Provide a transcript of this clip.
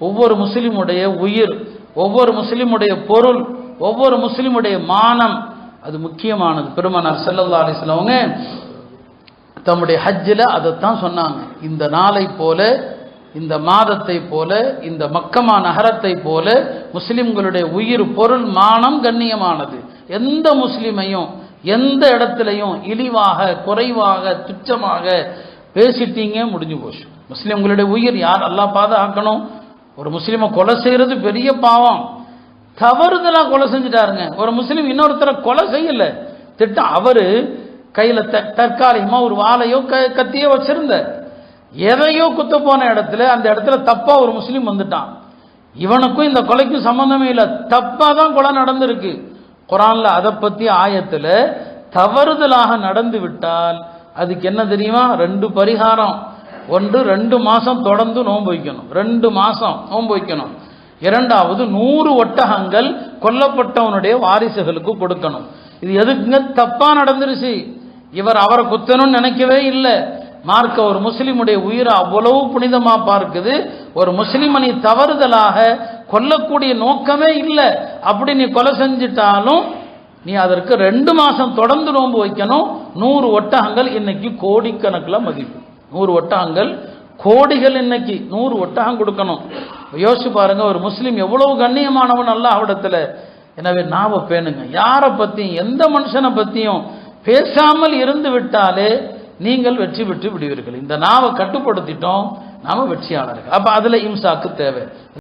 ஒவ்வொரு முஸ்லிமுடைய உயிர், ஒவ்வொரு முஸ்லிமுடைய பொருள், ஒவ்வொரு முஸ்லிமுடைய மானம் அது முக்கியமானது. பெருமானார் ஸல்லல்லாஹு அலைஹி வஸல்லம் அவங்க தம்முடைய ஹஜ்ஜில் அதைத்தான் சொன்னாங்க. இந்த நாளை போல, இந்த மாதத்தை போல, இந்த மக்கமா நகரத்தை போல முஸ்லிம்களுடைய உயிர், பொருள், மானம் கண்ணியமானது. எந்த முஸ்லிமையும் எந்த இடத்துலையும் இழிவாக, குறைவாக, துச்சமாக பேசிட்டீங்க, முடிஞ்சு போச்சு. முஸ்லிம்களுடைய உயிர் யார் அல்லாஹ் பாதுகாக்கணும். ஒரு முஸ்லிமை கொலை செய்யறது பெரிய பாவம். தவறுதலா கொலை செஞ்சுட்டாருங்க. ஒரு முஸ்லிம் இன்னொருத்தரை கொலை செய்யல, திட்டம். அவரு கையில தற்காலிகமா ஒரு வாளையோ கத்தியோ வச்சிருந்த, எதையோ குத்த போன இடத்துல அந்த இடத்துல தப்பா ஒரு முஸ்லீம் வந்துட்டான். இவனுக்கும் இந்த கொலைக்கும் சம்பந்தமே இல்லை, தப்பா தான் கொலை நடந்திருக்கு. குர்ஆன்ல அதை பத்தி ஆயத்துல தவறுதலாக நடந்து விட்டால் அதுக்கு என்ன தெரியுமா? 2 பரிகாரம். ஒன்று 2 மாசம் தொடர்ந்து நோன்பு வைக்கணும், 2 மாசம் நோன்பு வைக்கணும். இரண்டாவது 100 ஒட்டகங்கள் கொல்லப்பட்டவனுடைய வாரிசுகளுக்கு கொடுக்கணும். இது எதுக்குங்க? தப்பா நடந்துருச்சு. இவர் அவரை குத்தணும்னு நினைக்கவே இல்லை. மார்க்க ஒரு முஸ்லிமுடைய உயிரை அவ்வளவு புனிதமா பார்க்குது. ஒரு முஸ்லிமனை தவறுதலாக கொல்லக்கூடிய நோக்கமே இல்லை. அப்படி நீ கொலை செஞ்சிட்டாலும் நீ அதற்கு 2 மாசம் தொடர்ந்து நோன்பு வைக்கணும். 100 ஒட்டகங்கள் இன்னைக்கு கோடிக்கணக்கில் மதிப்பு. 100 ஒட்டகங்கள் கோடிகள். இன்னைக்கு 100 ஒட்டகம் கொடுக்கணும். யோசிச்சு பாருங்க, ஒரு முஸ்லீம் எவ்வளவு கண்ணியமானவன் அல்லாஹ்விடத்துல. எனவே நாம பேணுங்க. யாரை பத்தியும் எந்த மனுஷனை பத்தியும் பேசாமல் இருந்து விட்டாலே நீங்கள் வெற்றி பெற்று விடுவீர்கள். இந்த நாவை கட்டுப்படுத்திட்டோம், நாம வெற்றியாளர்கள். அப்ப அதுல இம்சாக்கு தேவை.